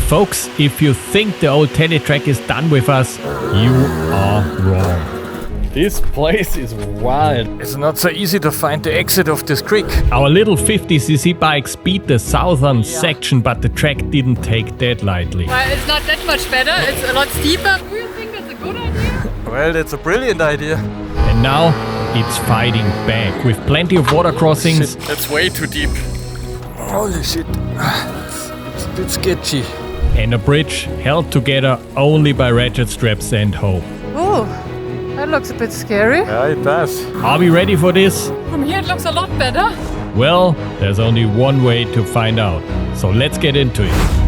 Folks, if you think the Old Tele track is done with us, you are wrong. This place is wild. It's not so easy to find the exit of this creek. Our little 50cc bikes beat the southern section, but the track didn't take that lightly. Well, it's not that much better. It's a lot steeper. Do you think that's a good idea? Well, that's a brilliant idea. And now it's fighting back with plenty of water crossings. Shit, that's way too deep. Holy shit. It's a bit sketchy. And a bridge held together only by ratchet straps and hope. Oh, that looks a bit scary. Yeah, it does. Are we ready for this? From here it looks a lot better. Well, there's only one way to find out. So let's get into it.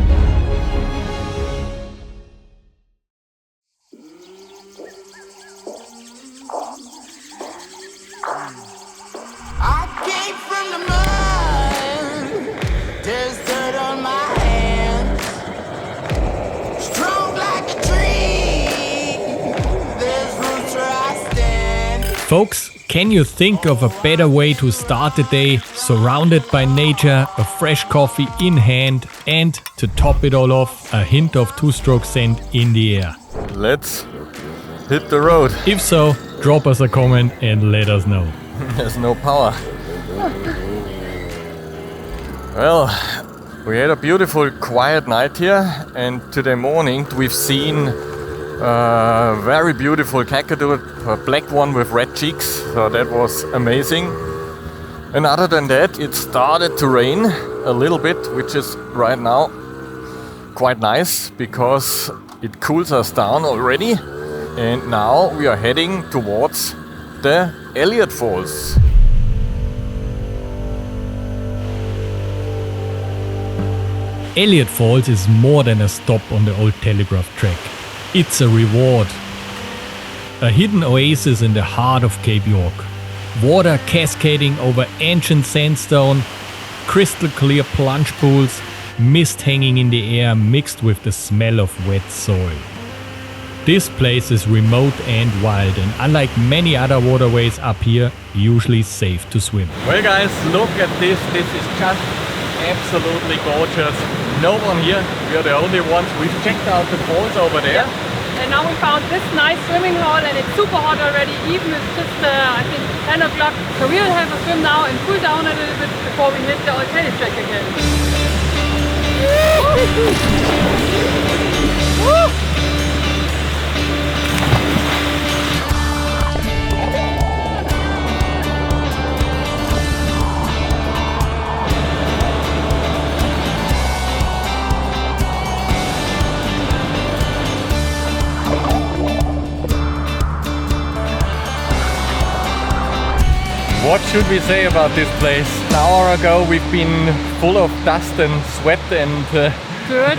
Folks, can you think of a better way to start the day, surrounded by nature, a fresh coffee in hand, and to top it all off, a hint of two-stroke scent in the air? Let's hit the road. If so, drop us a comment and let us know. There's no power. Well, we had a beautiful quiet night here, and today morning we've seen a very beautiful kakadu, a black one with red cheeks, so that was amazing. And other than that, it started to rain a little bit, which is right now quite nice because it cools us down already. And now we are heading towards the Elliot Falls. Elliot Falls is more than a stop on the Old Telegraph Track. It's a reward. A hidden oasis in the heart of Cape York. Water cascading over ancient sandstone, crystal clear plunge pools, mist hanging in the air mixed with the smell of wet soil. This place is remote and wild, and unlike many other waterways up here, usually safe to swim. Well guys, look at this. This is just absolutely gorgeous. No one here. We are the only ones. We've checked out the falls over there. Yeah. And now we found this nice swimming hole, and it's super hot already, even if it's just, I think, 10 o'clock. So we'll have a swim now and cool down a little bit before we hit the Old Tele track again. Woo! What should we say about this place? An hour ago we've been full of dust and sweat and Good.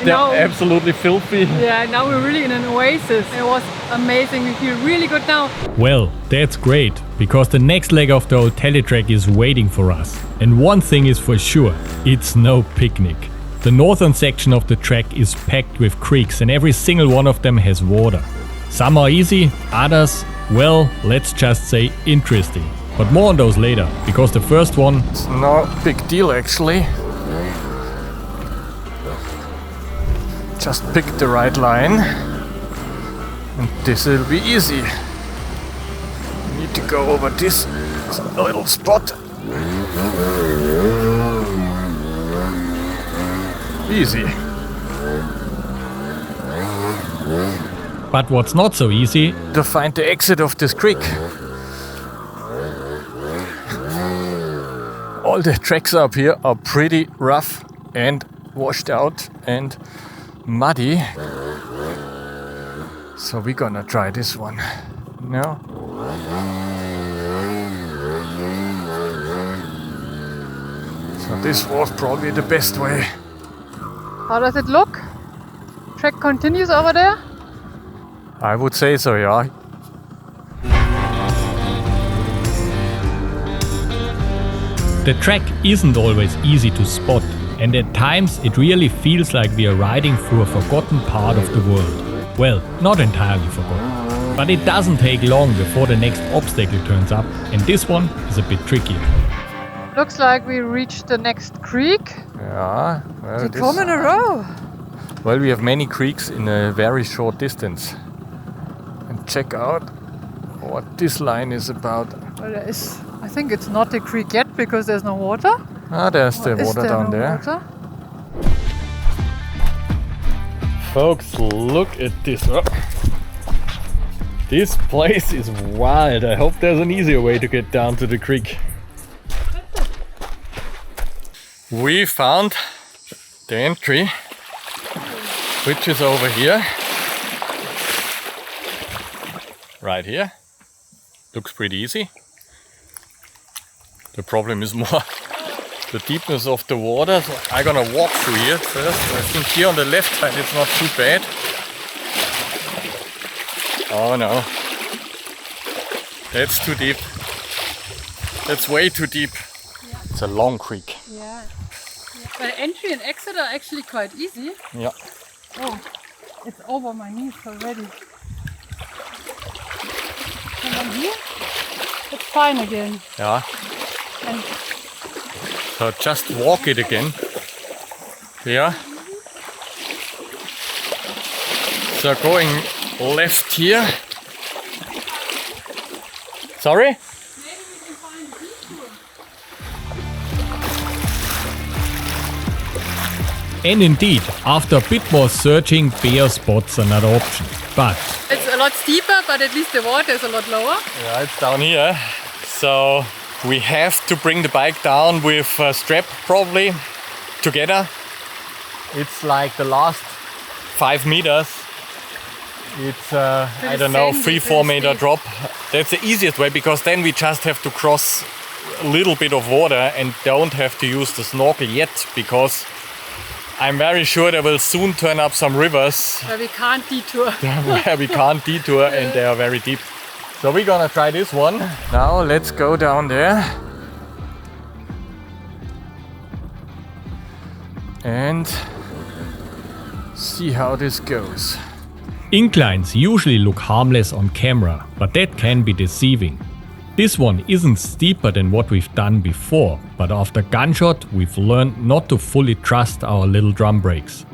absolutely filthy. Yeah, now we're really in an oasis. It was amazing. We feel really good now. Well, that's great, because the next leg of the Old Tele track is waiting for us. And one thing is for sure, it's no picnic. The northern section of the track is packed with creeks, and every single one of them has water. Some are easy, others, well, let's just say interesting. But more on those later, because the first one... It's no big deal actually. Just pick the right line. And this will be easy. Need to go over this little spot. Easy. But what's not so easy... To find the exit of this creek. All the tracks up here are pretty rough and washed out and muddy. So we're gonna try this one. No? So this was probably the best way. How does it look? Track continues over there? I would say so, yeah. The track isn't always easy to spot, and at times it really feels like we are riding through a forgotten part of the world. Well, not entirely forgotten. But it doesn't take long before the next obstacle turns up, and this one is a bit trickier. Looks like we reached the next creek. Yeah, well, Come in a row. well, we have many creeks in a very short distance. And check out what this line is about. Well, there is, I think it's not a creek yet because there's no water. Ah, there's the Is water there down no there. water? Folks, look at this. Oh. This place is wild. I hope there's an easier way to get down to the creek. We found the entry, which is over here. Right here. Looks pretty easy. The problem is more the deepness of the water. So I'm gonna walk through here first. I think here on the left side it's not too bad. Oh no. That's too deep. That's way too deep. Yeah. It's a long creek. Yeah. But entry and exit are actually quite easy. Yeah. Oh, it's over my knees already. And then here, it's fine again. Yeah. And So just walk it again. Yeah. So going left here. Sorry? maybe we can find a detour. And indeed, after a bit more searching, bare spots another option. But It's a lot steeper, but at least the water is a lot lower. Yeah, it's down here. So we have to bring the bike down with a strap probably together. It's like the last 5 meters. It's, I don't know, sandy, 3-4 pretty meter steep. drop. That's the easiest way because then we just have to cross a little bit of water and don't have to use the snorkel yet because I'm very sure there will soon turn up some rivers Where we can't detour. where we can't detour and they are very deep. So we're gonna try this one. Now let's go down there and see how this goes. inclines usually look harmless on camera, but that can be deceiving. This one isn't steeper than what we've done before, but after gunshot we've learned not to fully trust our little drum brakes.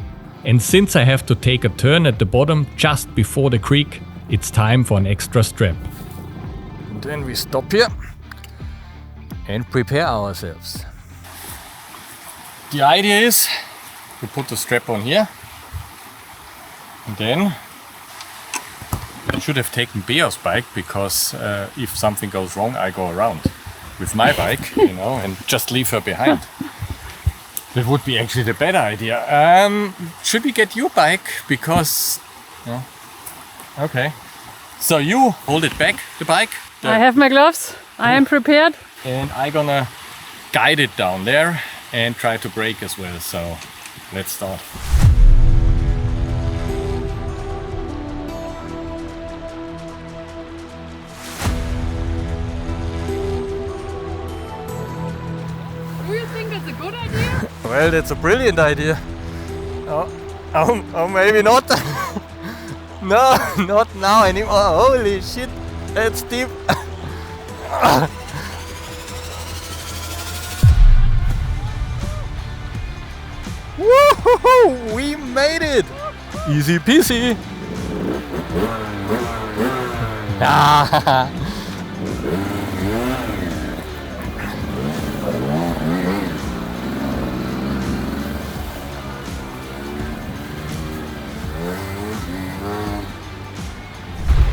And since I have to take a turn at the bottom just before the creek, it's time for an extra strap. And then we stop here and prepare ourselves. The idea is to put the strap on here and then I should have taken Bea's bike because if something goes wrong I go around with my bike, you know, and just leave her behind. That would be actually the better idea. Should we get your bike? Because... yeah. Okay. So you hold it back, the bike. I have my gloves. I am prepared. And I'm gonna guide it down there and try to brake as well. So let's start. Do you think that's a good idea? Well, that's a brilliant idea. Oh, maybe not. No, not now anymore. Holy shit, that's deep. Woohoo! We made it! Easy peasy.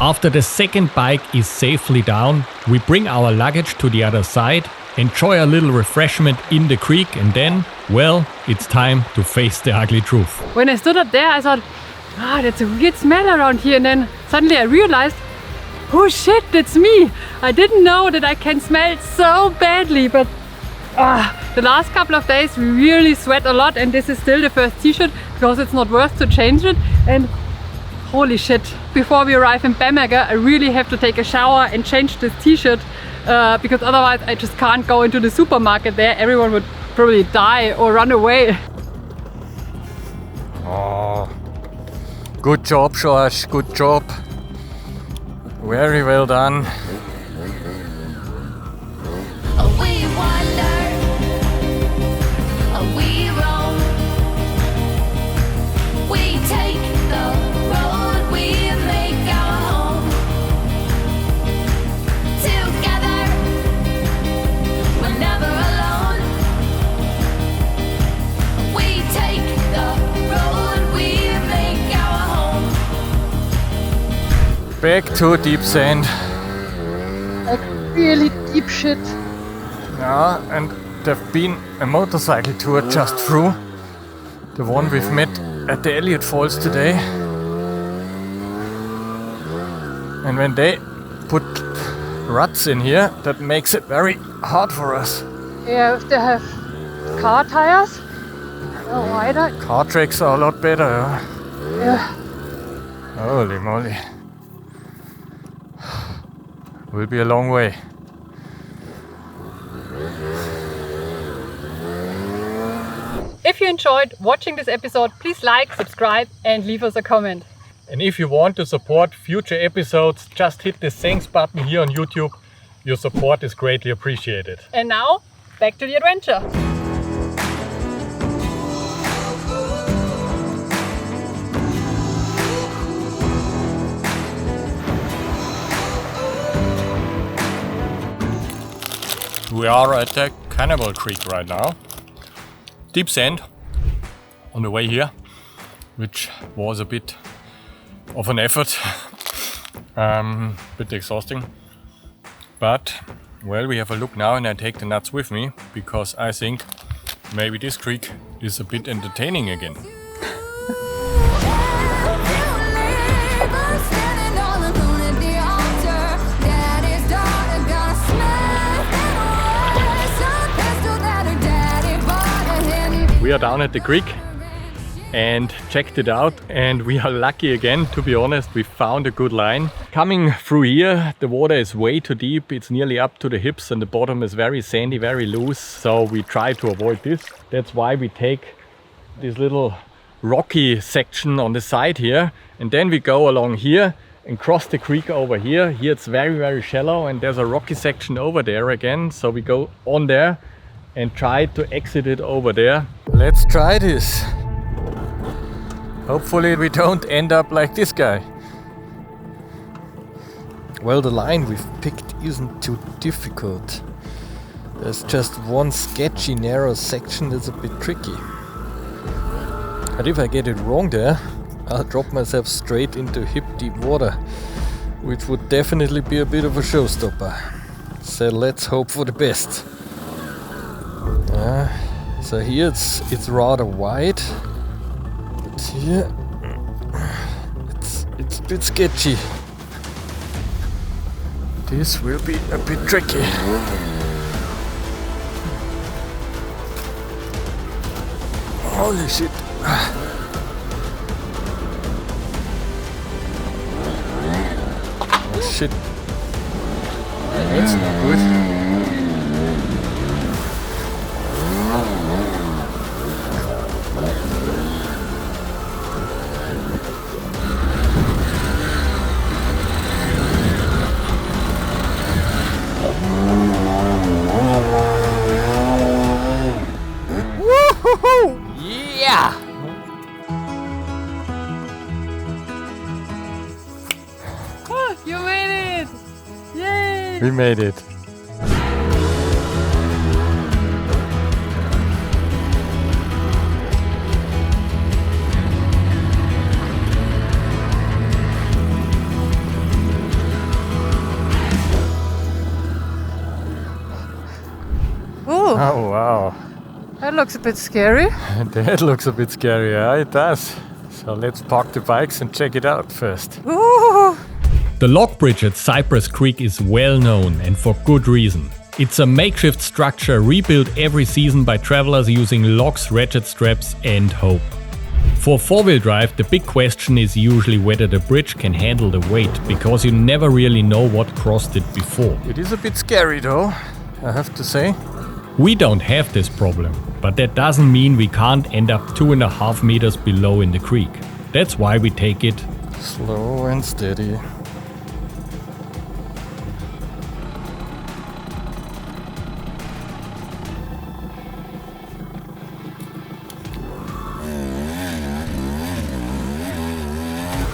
After the second bike is safely down, we bring our luggage to the other side, enjoy a little refreshment in the creek, and then, well, it's time to face the ugly truth. When I stood up there, I thought, that's a weird smell around here. And then suddenly I realized, oh shit, that's me. I didn't know that I can smell so badly, but the last couple of days we really sweat a lot, and this is still the first t-shirt because it's not worth to change it. And holy shit, before we arrive in 𝗬𝗪𝘀𝑐𝐻, I really have to take a shower and change this t-shirt because otherwise I just can't go into the supermarket there. Everyone would probably die or run away. Oh, good job, Josh, good job. Very well done. We wonder Back to deep sand. Like really deep shit. Yeah, and there've been a motorcycle tour just through. The one we've met at the Elliot Falls today. And when they put ruts in here, that makes it very hard for us. Yeah, if they have car tires, wider. Car tracks are a lot better. Huh? Yeah. Holy moly. Will be a long way. If you enjoyed watching this episode, please like, subscribe and leave us a comment. And if you want to support future episodes, just hit the thanks button here on YouTube. Your support is greatly appreciated. And now, back to the adventure. We are at the Cannibal Creek right now. Deep sand on the way here, which was a bit of an effort, bit exhausting. But, well, we have a look now and I take the nuts with me because I think maybe this creek is a bit entertaining again. We are down at the creek and checked it out, and we are lucky again, to be honest. We found a good line. Coming through here, the water is way too deep. It's nearly up to the hips and the bottom is very sandy, very loose. So we try to avoid this. That's why we take this little rocky section on the side here, and then we go along here and cross the creek over here. Here it's very, very shallow and there's a rocky section over there again. So we go on there and try to exit it over there. Let's try this. Hopefully we don't end up like this guy. Well, the line we've picked isn't too difficult. There's just one sketchy narrow section that's a bit tricky. But if I get it wrong there, I'll drop myself straight into hip deep water, which would definitely be a bit of a showstopper. So let's hope for the best. So here it's rather wide, but here it's a bit sketchy. This will be a bit tricky. Holy shit. Oh shit. That's not good. Yeah! Oh, you made it! Yay! We made it. Ooh, Oh wow. that looks a bit scary. That looks a bit scary, yeah, it does. So let's park the bikes and check it out first. Ooh. The log bridge at Cypress Creek is well known, and for good reason. It's a makeshift structure rebuilt every season by travelers using logs, ratchet straps and hope. For four-wheel drive, the big question is usually whether the bridge can handle the weight, because you never really know what crossed it before. It is a bit scary though, I have to say. We don't have this problem, but that doesn't mean we can't end up 2.5 meters below in the creek. That's why we take it Slow and steady.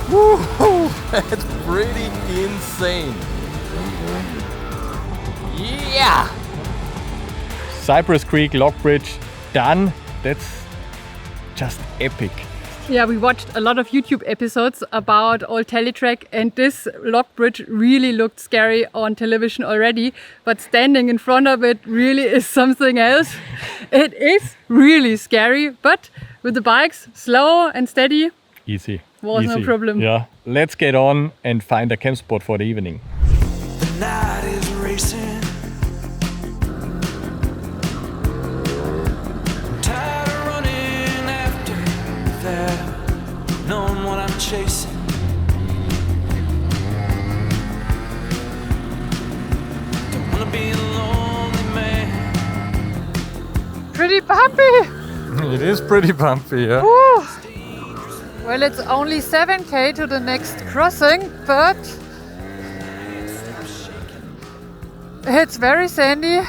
Woohoo! That's pretty insane. Yeah! Cypress Creek log bridge done. That's just epic. Yeah, we watched a lot of YouTube episodes about Old Tele track, and this log bridge really looked scary on television already, but standing in front of it really is something else. It is really scary, but with the bikes, slow and steady, Easy. was no problem. Yeah. Let's get on and find a camp spot for the evening. The night is racing. Tired of running after that, knowing what I'm chasing. Don't wanna be a lonely man. Pretty bumpy! It is pretty bumpy, yeah. Woo. Well, it's only 7k to the next crossing, but it's very sandy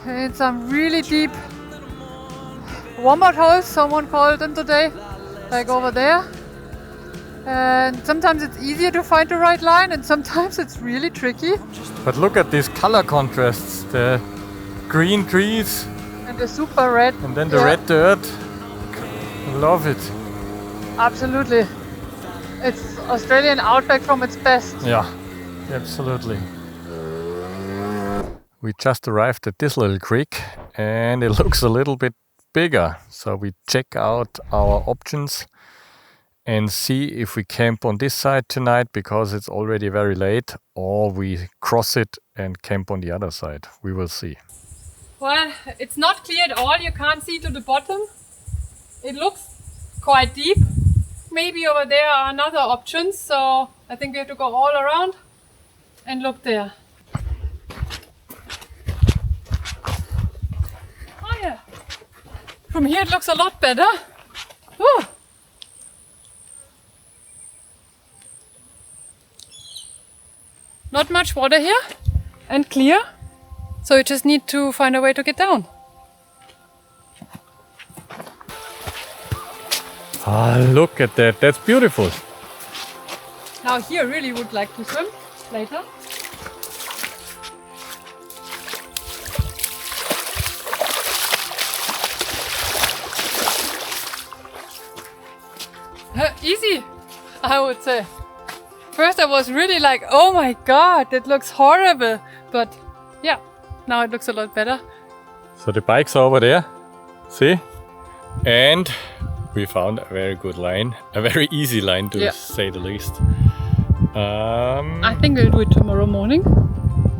and some really deep wombat holes, someone called them today, like over there. And sometimes it's easier to find the right line and sometimes it's really tricky. But look at these color contrasts, the green trees And the super red. and then the red dirt. I love it. Absolutely. It's Australian outback from its best. Yeah, absolutely. We just arrived at this little creek and it looks a little bit bigger. So we check out our options and see if we camp on this side tonight because it's already very late, or we cross it and camp on the other side. We will see. Well, it's not clear at all. You can't see to the bottom. It looks quite deep. Maybe over there are another options. So I think we have to go all around and look there. Oh yeah. From here it looks a lot better. Woo. Not much water here and clear. So you just need to find a way to get down. Ah, look at that. That's beautiful. Now here I really would like to swim later. Easy, I would say. First I was really like, oh my god, that looks horrible. But yeah, now it looks a lot better. So the bikes are over there. See? And we found a very good line. A very easy line to say the least. I think we'll do it tomorrow morning.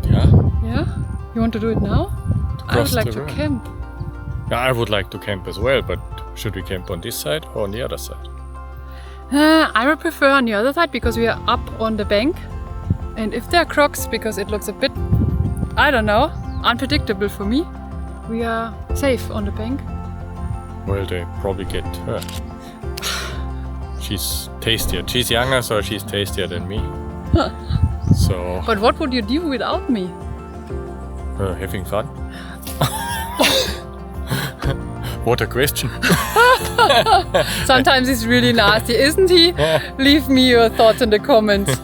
Yeah. Yeah? You want to do it now? I would cross like the to river. camp. Yeah, I would like to camp as well, but should we camp on this side or on the other side? I would prefer on the other side because we are up on the bank. And if there are crocs, because it looks a bit, I don't know, unpredictable for me, we are safe on the bank. Well, they probably get hurt. She's tastier. She's younger, so she's tastier than me. So, But what would you do without me? having fun. What a question. Sometimes he's really nasty, isn't he? Leave me your thoughts in the comments.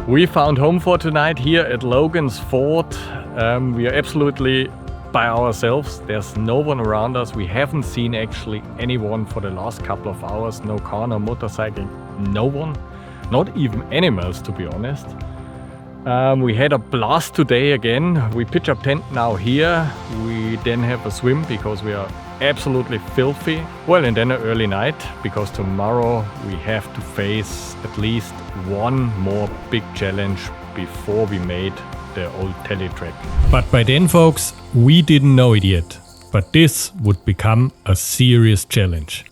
We found home for tonight here at Logans Fort. We are absolutely by ourselves. There's no one around us. We haven't seen actually anyone for the last couple of hours. No car, no motorcycle, no one. Not even animals, to be honest. We had a blast today again. We pitch up tent now here. We then have a swim because we are absolutely filthy. Well, and then an early night because tomorrow we have to face at least one more big challenge before we made the Old Tele track. But by then, folks, we didn't know it yet. But this would become a serious challenge.